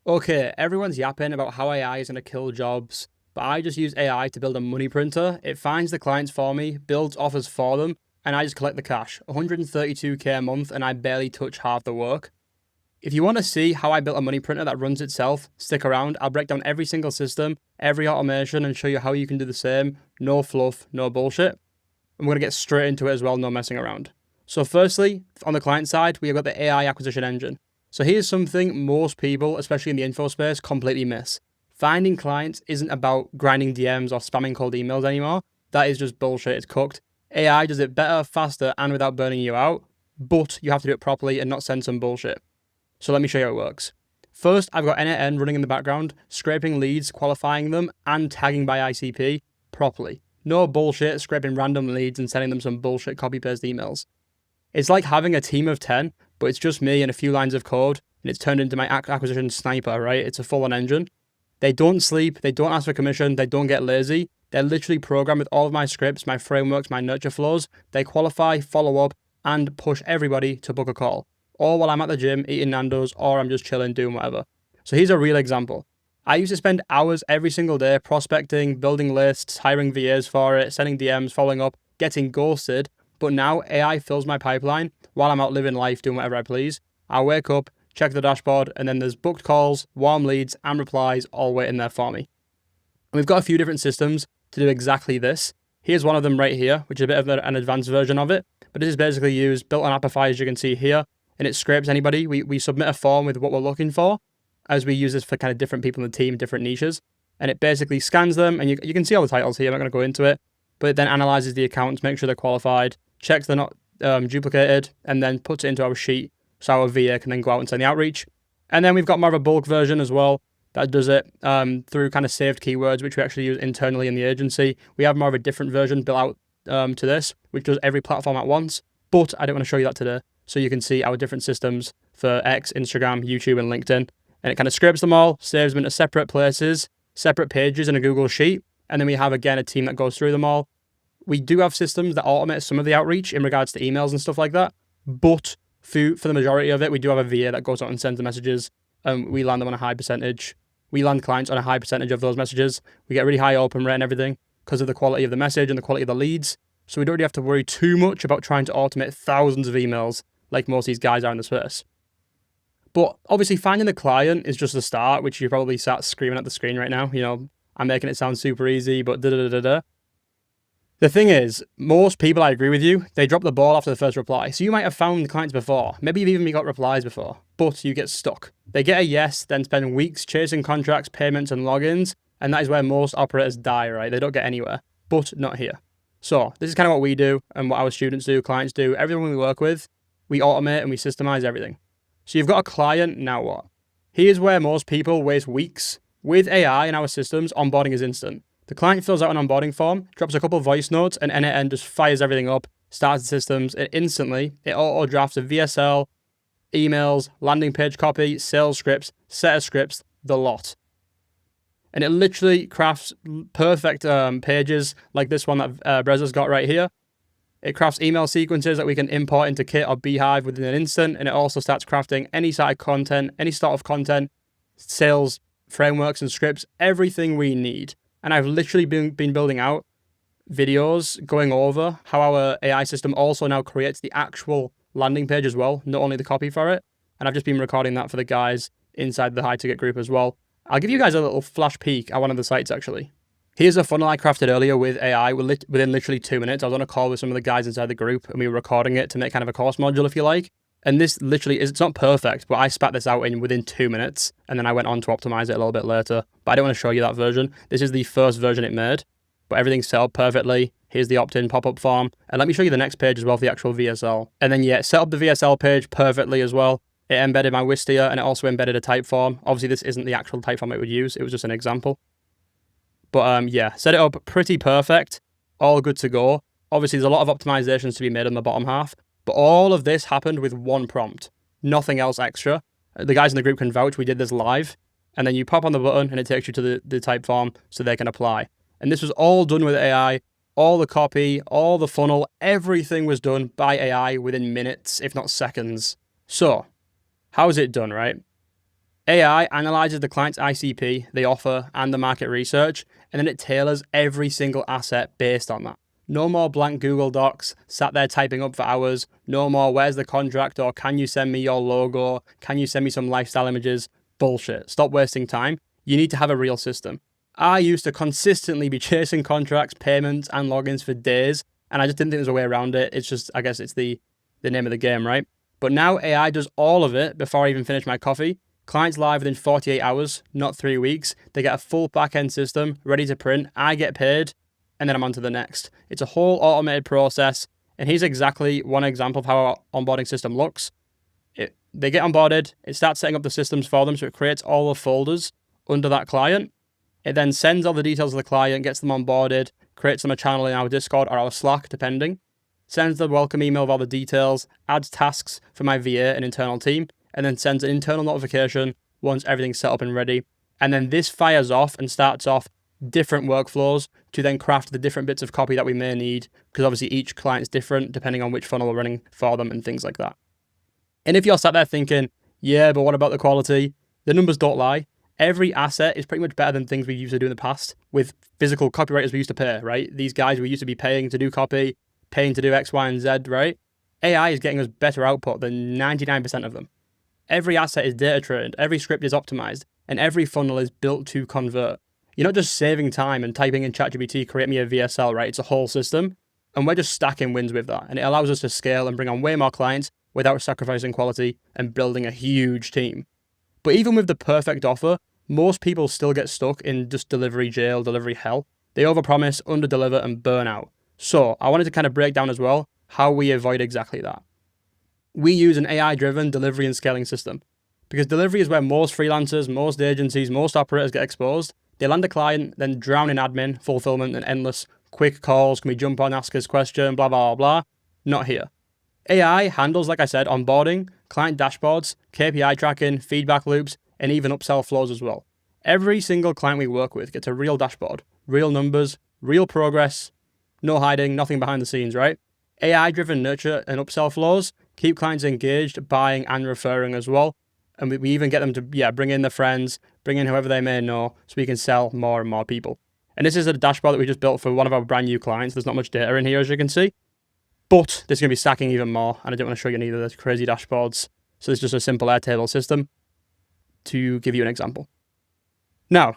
Okay, everyone's yapping about how AI is going to kill jobs, but I just use AI to build a money printer. It finds the clients for me, builds offers for them, and I just collect the cash. 132K a month, and I barely touch half the work. If you want to see how I built a money printer that runs itself, stick around. I'll break down every single system, every automation, and show you how you can do the same. No fluff, no bullshit. I'm going to get straight into it as well, no messing around. So firstly, on the client side, we have got the AI acquisition engine. So here's something most people, especially in the info space, completely miss. Finding clients isn't about grinding DMs or spamming cold emails anymore. That is just bullshit, it's cooked. AI does it better, faster, and without burning you out, but you have to do it properly and not send some bullshit. So let me show you how it works. First, I've got end-to-end running in the background, scraping leads, qualifying them, and tagging by ICP properly. No bullshit scraping random leads and sending them some bullshit copy-paste emails. It's like having a team of 10, but it's just me and a few lines of code, and it's turned into my acquisition sniper, right? It's a full-on engine. They don't sleep, they don't ask for commission, they don't get lazy. They're literally programmed with all of my scripts, my frameworks, my nurture flows. They qualify, follow up, and push everybody to book a call. Or while I'm at the gym eating Nando's, or I'm just chilling, doing whatever. So here's a real example. I used to spend hours every single day prospecting, building lists, hiring VAs for it, sending DMs, following up, getting ghosted. But now AI fills my pipeline while I'm out living life, doing whatever I please. I wake up, check the dashboard, and then there's booked calls, warm leads, and replies all waiting there for me. And we've got a few different systems to do exactly this. Here's one of them right here, which is a bit of an advanced version of it. But this is basically built on Apify, as you can see here, and it scrapes anybody. We submit a form with what we're looking for, as we use this for kind of different people in the team, different niches. And it basically scans them, and you can see all the titles here. I'm not going to go into it. But it then analyzes the accounts, makes sure they're qualified, checks they're not duplicated, and then puts it into our sheet so our VA can then go out and send the outreach. And then we've got more of a bulk version as well that does it through kind of saved keywords, which we actually use internally in the agency. We have more of a different version built out to this, which does every platform at once. But I don't want to show you that today. So you can see our different systems for X, Instagram, YouTube, and LinkedIn. And it kind of scrapes them all, saves them into separate places, separate pages in a Google Sheet. And then we have, again, a team that goes through them all. We do have systems that automate some of the outreach in regards to emails and stuff like that. But for the majority of it, we do have a VA that goes out and sends the messages. We land them on a high percentage. We land clients on a high percentage of those messages. We get really high open rate and everything because of the quality of the message and the quality of the leads. So we don't really have to worry too much about trying to automate thousands of emails like most of these guys are in the space. But obviously finding the client is just the start, which you probably sat screaming at the screen right now. You know, I'm making it sound super easy, but da-da-da-da-da. The thing is, most people, I agree with you, they drop the ball after the first reply. So you might have found clients before. Maybe you've even got replies before, but you get stuck. They get a yes, then spend weeks chasing contracts, payments, and logins. And that is where most operators die, right? They don't get anywhere, but not here. So this is kind of what we do and what our students do, clients do, everyone we work with. We automate and we systemize everything. So you've got a client, now what? Here's where most people waste weeks. With AI in our systems, onboarding is instant. The client fills out an onboarding form, drops a couple of voice notes, and end-to-end just fires everything up, starts the systems, and instantly it auto drafts a VSL, emails, landing page copy, sales scripts, set of scripts, the lot. And it literally crafts perfect pages like this one that Breza's got right here. It crafts email sequences that we can import into Kit or Beehive within an instant, and it also starts crafting any sort of content, any sort of content, sales frameworks and scripts, everything we need. And I've literally been building out videos going over how our AI system also now creates the actual landing page as well, not only the copy for it. And I've just been recording that for the guys inside the high ticket group as well. I'll give you guys a little flash peek at one of the sites actually. Here's a funnel I crafted earlier with AI within literally 2 minutes. I was on a call with some of the guys inside the group and we were recording it to make kind of a course module, if you like. And this literally it's not perfect, but I spat this out in within 2 minutes. And then I went on to optimize it a little bit later. But I don't want to show you that version. This is the first version it made, but everything's set up perfectly. Here's the opt-in pop-up form. And let me show you the next page as well for the actual VSL. And then yeah, set up the VSL page perfectly as well. It embedded my Wistia and it also embedded a type form. Obviously this isn't the actual type form it would use. It was just an example. But yeah, set it up pretty perfect. All good to go. Obviously there's a lot of optimizations to be made on the bottom half. But all of this happened with one prompt, nothing else extra. The guys in the group can vouch, we did this live. And then you pop on the button and it takes you to the type form so they can apply. And this was all done with AI, all the copy, all the funnel, everything was done by AI within minutes, if not seconds. So, how is it done, right? AI analyzes the client's ICP, the offer, and the market research, and then it tailors every single asset based on that. No more blank Google Docs, sat there typing up for hours. No more, where's the contract, or can you send me your logo? Can you send me some lifestyle images? Bullshit. Stop wasting time. You need to have a real system. I used to consistently be chasing contracts, payments, and logins for days, and I just didn't think there was a way around it. It's just, I guess it's the name of the game, right? But now AI does all of it before I even finish my coffee. Clients live within 48 hours, not 3 weeks. They get a full back-end system ready to print. I get paid, and then I'm on to the next. It's a whole automated process. And here's exactly one example of how our onboarding system looks. They get onboarded. It starts setting up the systems for them. So it creates all the folders under that client. It then sends all the details of the client, gets them onboarded, creates them a channel in our Discord or our Slack, depending. Sends the welcome email with all the details, adds tasks for my VA and internal team, and then sends an internal notification once everything's set up and ready. And then this fires off and starts off different workflows to then craft the different bits of copy that we may need, because obviously each client is different depending on which funnel we're running for them and things like that. And if you're sat there thinking, yeah, but what about the quality? The numbers don't lie. Every asset is pretty much better than things we used to do in the past with physical copywriters we used to pay, right? These guys we used to be paying to do copy, paying to do X, Y, and Z, right? AI is getting us better output than 99% of them. Every asset is data trained, every script is optimized, and every funnel is built to convert. You're not just saving time and typing in ChatGPT, create me a VSL, right? It's a whole system. And we're just stacking wins with that. And it allows us to scale and bring on way more clients without sacrificing quality and building a huge team. But even with the perfect offer, most people still get stuck in just delivery jail, delivery hell. They overpromise, underdeliver, and burn out. So I wanted to kind of break down as well how we avoid exactly that. We use an AI-driven delivery and scaling system because delivery is where most freelancers, most agencies, most operators get exposed. They land a client, then drown in admin, fulfillment, and endless quick calls. Can we jump on, ask us a question, blah, blah, blah. Not here. AI handles, like I said, onboarding, client dashboards, KPI tracking, feedback loops, and even upsell flows as well. Every single client we work with gets a real dashboard, real numbers, real progress, no hiding, nothing behind the scenes, right? AI-driven nurture and upsell flows keep clients engaged, buying and referring as well. And we even get them to bring in their friends, bring in whoever they may know, so we can sell more and more people. And this is a dashboard that we just built for one of our brand new clients. There's not much data in here, as you can see. But this is going to be stacking even more, and I don't want to show you any of those crazy dashboards. So it's just a simple Airtable system to give you an example. Now,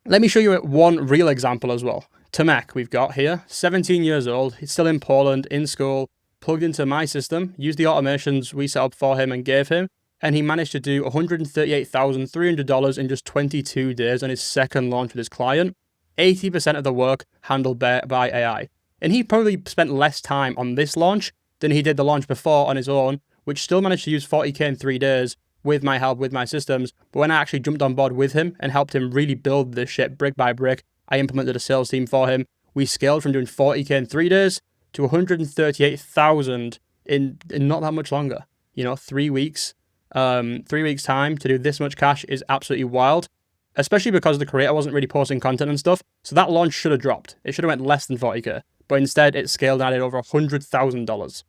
let me show you one real example as well. Tomek, we've got here, 17 years old. He's still in Poland, in school, plugged into my system, used the automations we set up for him and gave him, and he managed to do $138,300 in just 22 days on his second launch with his client. 80% of the work handled by AI. And he probably spent less time on this launch than he did the launch before on his own, which still managed to use 40K in 3 days with my help, with my systems. But when I actually jumped on board with him and helped him really build this shit brick by brick, I implemented a sales team for him. We scaled from doing 40K in 3 days to 138,000 in not that much longer. 3 weeks. 3 weeks time to do this much cash is absolutely wild, especially because the creator wasn't really posting content and stuff. So that launch should have dropped. It should have went less than 40K, but instead it scaled and added over $100,000.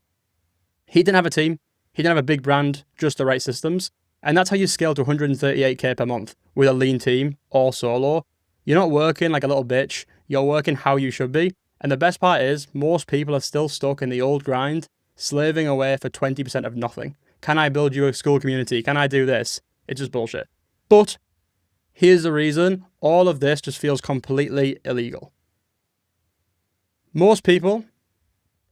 He didn't have a team. He didn't have a big brand, just the right systems. And that's how you scale to 138K per month with a lean team or solo. You're not working like a little bitch. You're working how you should be. And the best part is most people are still stuck in the old grind, slaving away for 20% of nothing. Can I build you a school community? Can I do this? It's just bullshit. But here's the reason. All of this just feels completely illegal. Most people,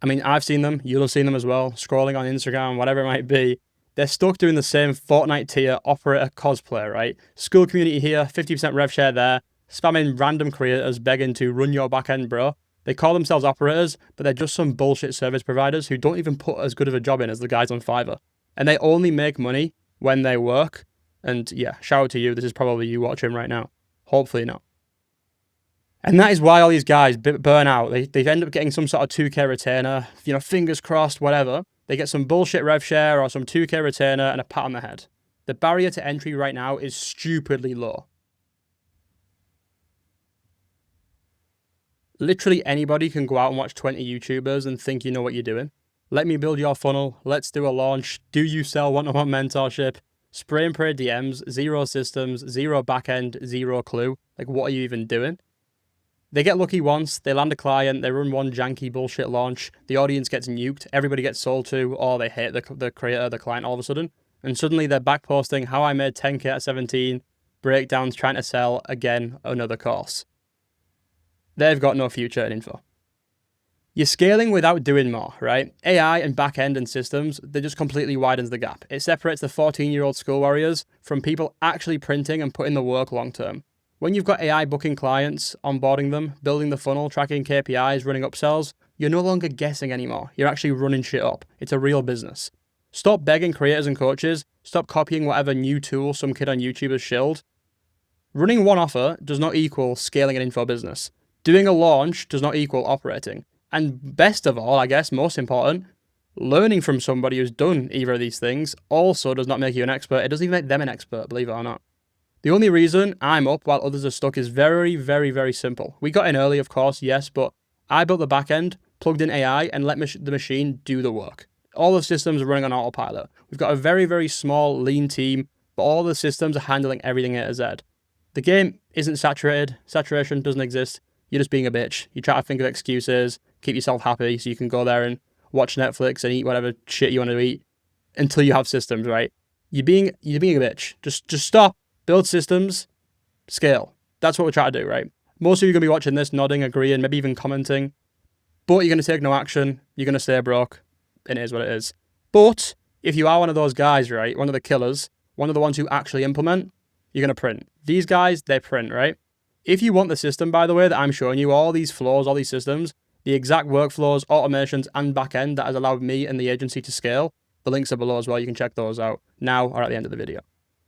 I've seen them, you'll have seen them as well, scrolling on Instagram, whatever it might be. They're stuck doing the same Fortnite tier operator cosplay, right? School community here, 50% rev share there, spamming random creators begging to run your backend, bro. They call themselves operators, but they're just some bullshit service providers who don't even put as good of a job in as the guys on Fiverr. And they only make money when they work. And yeah, shout out to you. This is probably you watching right now. Hopefully not. And that is why all these guys burn out. They end up getting some sort of 2K retainer, fingers crossed, whatever. They get some bullshit rev share or some 2K retainer and a pat on the head. The barrier to entry right now is stupidly low. Literally anybody can go out and watch 20 YouTubers and think you know what you're doing. Let me build your funnel. Let's do a launch. Do you sell one-on-one mentorship? spray and pray DMs, zero systems, zero backend, zero clue. Like, what are you even doing? They get lucky once, they land a client, they run one janky bullshit launch, the audience gets nuked, everybody gets sold to, or they hate the creator, the client all of a sudden, and suddenly they're back posting how I made 10k at 17, breakdowns trying to sell, again, another course. They've got no future in info. You're scaling without doing more, right? AI and back-end and systems, they just completely widens the gap. It separates the 14-year-old school warriors from people actually printing and putting the work long-term. When you've got AI booking clients, onboarding them, building the funnel, tracking KPIs, running upsells, you're no longer guessing anymore. You're actually running shit up. It's a real business. Stop begging creators and coaches. Stop copying whatever new tool some kid on YouTube has shilled. Running one offer does not equal scaling an info business. Doing a launch does not equal operating. And best of all, I guess, most important, learning from somebody who's done either of these things also does not make you an expert. It doesn't even make them an expert, believe it or not. The only reason I'm up while others are stuck is very, very, very simple. We got in early, of course, yes, but I built the back end, plugged in AI, and let the machine do the work. All the systems are running on autopilot. We've got a very, very small, lean team, but all the systems are handling everything A to Z. The game isn't saturated. Saturation doesn't exist. You're just being a bitch. You try to think of excuses, keep yourself happy so you can go there and watch Netflix and eat whatever shit you want to eat until you have systems, right? You're being a bitch. Just stop. Build systems, scale. That's what we're trying to do, right? Most of you are going to be watching this, nodding, agreeing, maybe even commenting. But you're going to take no action. You're going to stay broke. It is what it is. But if you are one of those guys, right, one of the killers, one of the ones who actually implement, you're going to print. These guys, they print, right? If you want the system, by the way, that I'm showing you, all these flows, all these systems, the exact workflows, automations, and backend that has allowed me and the agency to scale, the links are below as well. You can check those out now or at the end of the video.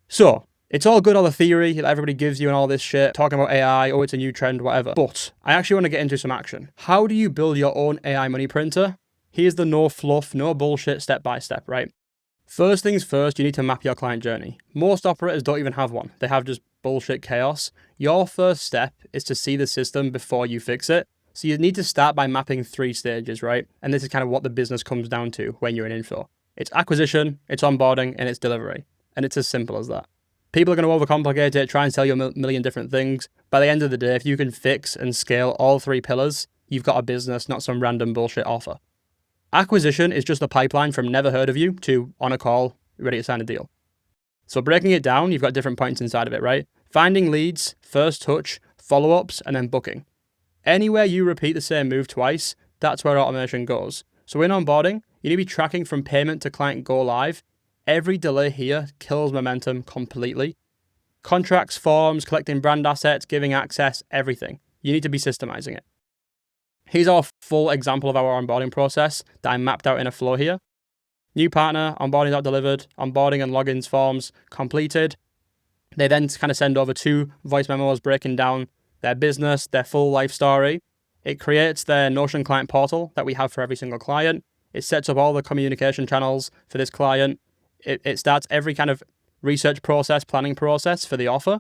So, it's all good, all the theory that everybody gives you and all this shit, talking about AI, oh, it's a new trend, whatever. But I actually want to get into some action. How do you build your own AI money printer? Here's the no fluff, no bullshit step by step, right? First things first, you need to map your client journey. Most operators don't even have one. They have just bullshit chaos. Your first step is to see the system before you fix it. So you need to start by mapping 3 stages, right? And this is kind of what the business comes down to when you're in info. It's acquisition, it's onboarding, and it's delivery. And it's as simple as that. People are going to overcomplicate it, try and sell you a million different things. By the end of the day, if you can fix and scale all 3 pillars, you've got a business, not some random bullshit offer. Acquisition is just the pipeline from never heard of you to on a call, ready to sign a deal. So breaking it down, you've got different points inside of it, right? Finding leads, first touch, follow-ups, and then booking. Anywhere you repeat the same move twice, that's where automation goes. So in onboarding, you need to be tracking from payment to client go live. Every delay here kills momentum completely. Contracts, forms, collecting brand assets, giving access, everything. You need to be systemizing it. Here's our full example of our onboarding process that I mapped out in a flow here. New partner, onboarding not delivered, onboarding and logins forms completed. They then kind of send over 2 voice memos breaking down their business, their full life story. It creates their Notion client portal that we have for every single client. It sets up all the communication channels for this client. It starts every kind of research process, planning process for the offer.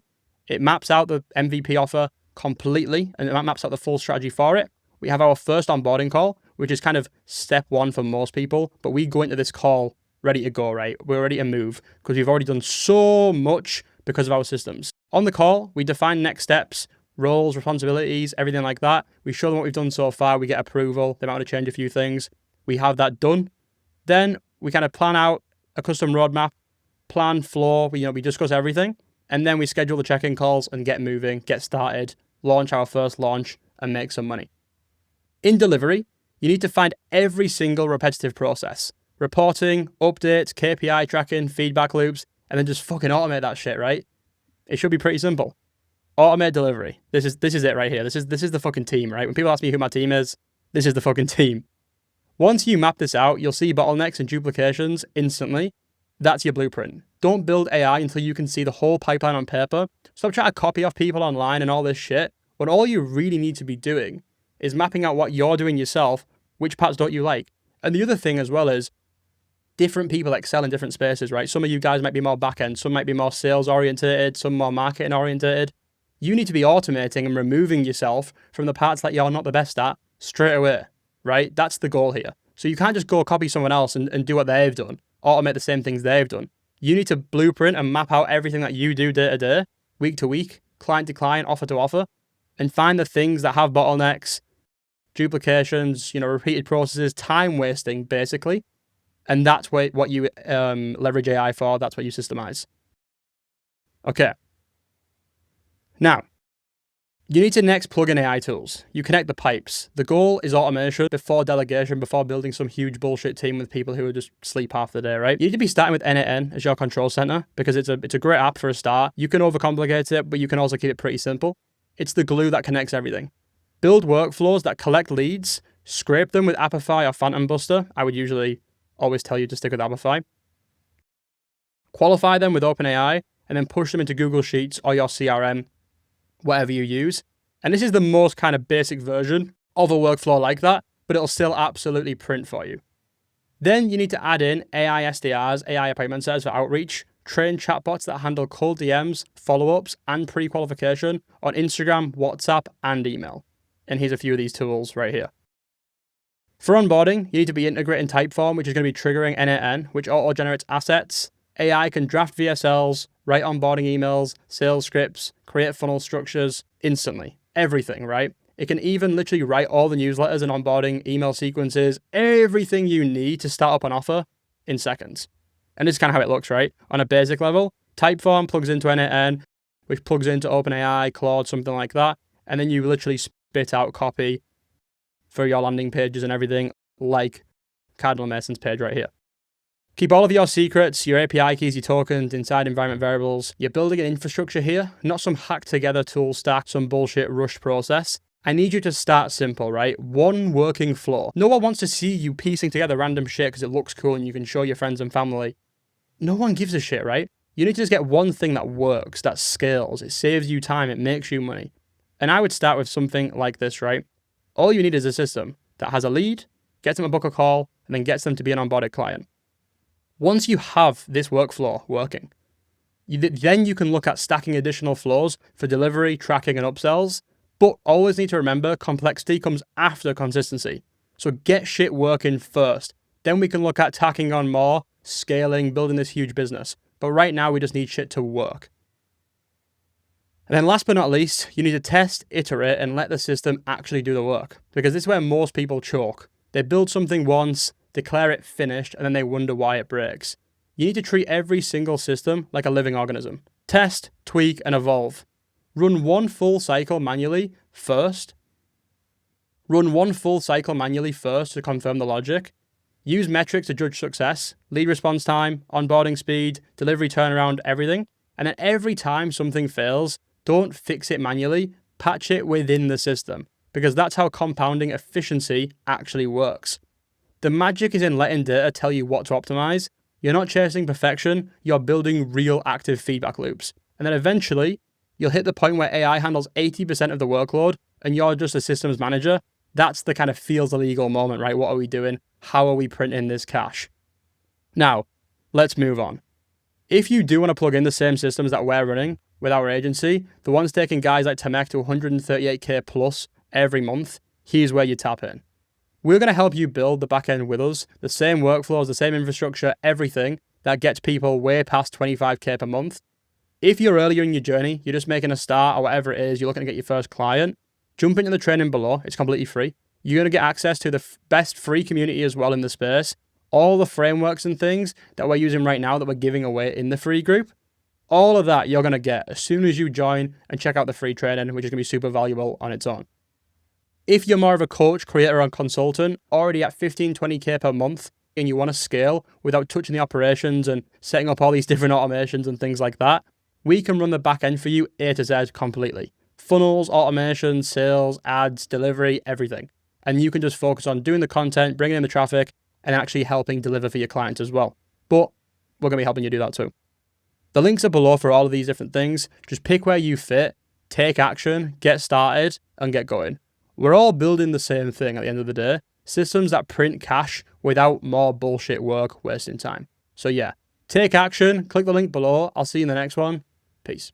It maps out the MVP offer completely, and it maps out the full strategy for it. We have our first onboarding call, which is kind of step 1 for most people, but we go into this call ready to go, right? We're ready to move because we've already done so much because of our systems. On the call, we define next steps, roles, responsibilities, everything like that. We show them what we've done so far. We get approval. They might want to change a few things. We have that done. Then we kind of plan out a custom roadmap, plan, floor. We discuss everything. And then we schedule the check-in calls and get moving, get started, launch our first launch, and make some money. In delivery, you need to find every single repetitive process. Reporting, updates, KPI tracking, feedback loops, and then just fucking automate that shit, right? It should be pretty simple. Automate delivery. This is it right here. This is the fucking team, right? When people ask me who my team is, this is the fucking team. Once you map this out, you'll see bottlenecks and duplications instantly. That's your blueprint. Don't build AI until you can see the whole pipeline on paper. Stop trying to copy off people online and all this shit, when all you really need to be doing is mapping out what you're doing yourself, which parts don't you like. And the other thing as well is different people excel in different spaces, right? Some of you guys might be more back-end, some might be more sales-orientated, some more marketing-orientated. You need to be automating and removing yourself from the parts that you're not the best at straight away, right? That's the goal here. So you can't just go copy someone else and do what they've done, automate the same things they've done. You need to blueprint and map out everything that you do day to day, week to week, client to client, offer to offer, and find the things that have bottlenecks, duplications, repeated processes, time wasting, basically. And that's what you leverage AI for. That's what you systemize. Okay. Now, you need to next plug in AI tools. You connect the pipes. The goal is automation before delegation, before building some huge bullshit team with people who just sleep half the day, right? You need to be starting with N8N as your control center because it's a great app for a start. You can overcomplicate it, but you can also keep it pretty simple. It's the glue that connects everything. Build workflows that collect leads, scrape them with Apify or Phantom Buster. I would usually always tell you to stick with Apify. Qualify them with OpenAI, and then push them into Google Sheets or your CRM, whatever you use. And this is the most kind of basic version of a workflow like that, but it'll still absolutely print for you. Then you need to add in AI SDRs, AI appointment setters for outreach, train chatbots that handle cold DMs, follow-ups, and pre-qualification on Instagram, WhatsApp, and email. And here's a few of these tools right here. For onboarding, you need to be integrating Typeform, which is going to be triggering N8N, which auto-generates assets. AI can draft VSLs, write onboarding emails, sales scripts, create funnel structures instantly. Everything, right? It can even literally write all the newsletters and onboarding, email sequences, everything you need to start up an offer in seconds. And this is kind of how it looks, right? On a basic level, Typeform plugs into N8N, which plugs into OpenAI, Claude, something like that. And then you literally spit out copy for your landing pages and everything, like Cardinal Mason's page right here. Keep all of your secrets, your API keys, your tokens inside environment variables. You're building an infrastructure here, not some hacked together tool stack, some bullshit rush process. I need you to start simple, right? One working flow. No one wants to see you piecing together random shit because it looks cool and you can show your friends and family. No one gives a shit, right? You need to just get one thing that works, that scales. It saves you time, it makes you money. And I would start with something like this, right? All you need is a system that has a lead, gets them to book a call, and then gets them to be an onboarded client. Once you have this workflow working, then you can look at stacking additional flows for delivery, tracking, and upsells. But always need to remember, complexity comes after consistency. So get shit working first. Then we can look at tacking on more, scaling, building this huge business. But right now, we just need shit to work. And then last but not least, you need to test, iterate, and let the system actually do the work. Because this is where most people choke. They build something once, declare it finished, and then they wonder why it breaks. You need to treat every single system like a living organism. Test, tweak, and evolve. Run one full cycle manually first. To confirm the logic. Use metrics to judge success, lead response time, onboarding speed, delivery turnaround, everything. And then every time something fails, don't fix it manually, patch it within the system, because that's how compounding efficiency actually works. The magic is in letting data tell you what to optimize. You're not chasing perfection, you're building real active feedback loops. And then eventually, you'll hit the point where AI handles 80% of the workload and you're just a systems manager. That's the kind of feels illegal moment, right? What are we doing? How are we printing this cash? Now, let's move on. If you do want to plug in the same systems that we're running with our agency, the ones taking guys like Tamek to 138K plus every month, here's where you tap in. We're going to help you build the backend with us, the same workflows, the same infrastructure, everything that gets people way past 25K per month. If you're earlier in your journey, you're just making a start or whatever it is, you're looking to get your first client, jump into the training below. It's completely free. You're going to get access to the best free community as well in the space. All the frameworks and things that we're using right now that we're giving away in the free group. All of that you're going to get as soon as you join and check out the free training, which is going to be super valuable on its own. If you're more of a coach, creator, or consultant, already at 15, 20K per month, and you want to scale without touching the operations and setting up all these different automations and things like that, we can run the back end for you A to Z completely. Funnels, automation, sales, ads, delivery, everything. And you can just focus on doing the content, bringing in the traffic, and actually helping deliver for your clients as well. But we're going to be helping you do that too. The links are below for all of these different things. Just pick where you fit, take action, get started, and get going. We're all building the same thing at the end of the day. Systems that print cash without more bullshit work wasting time. So yeah, take action, click the link below. I'll see you in the next one. Peace.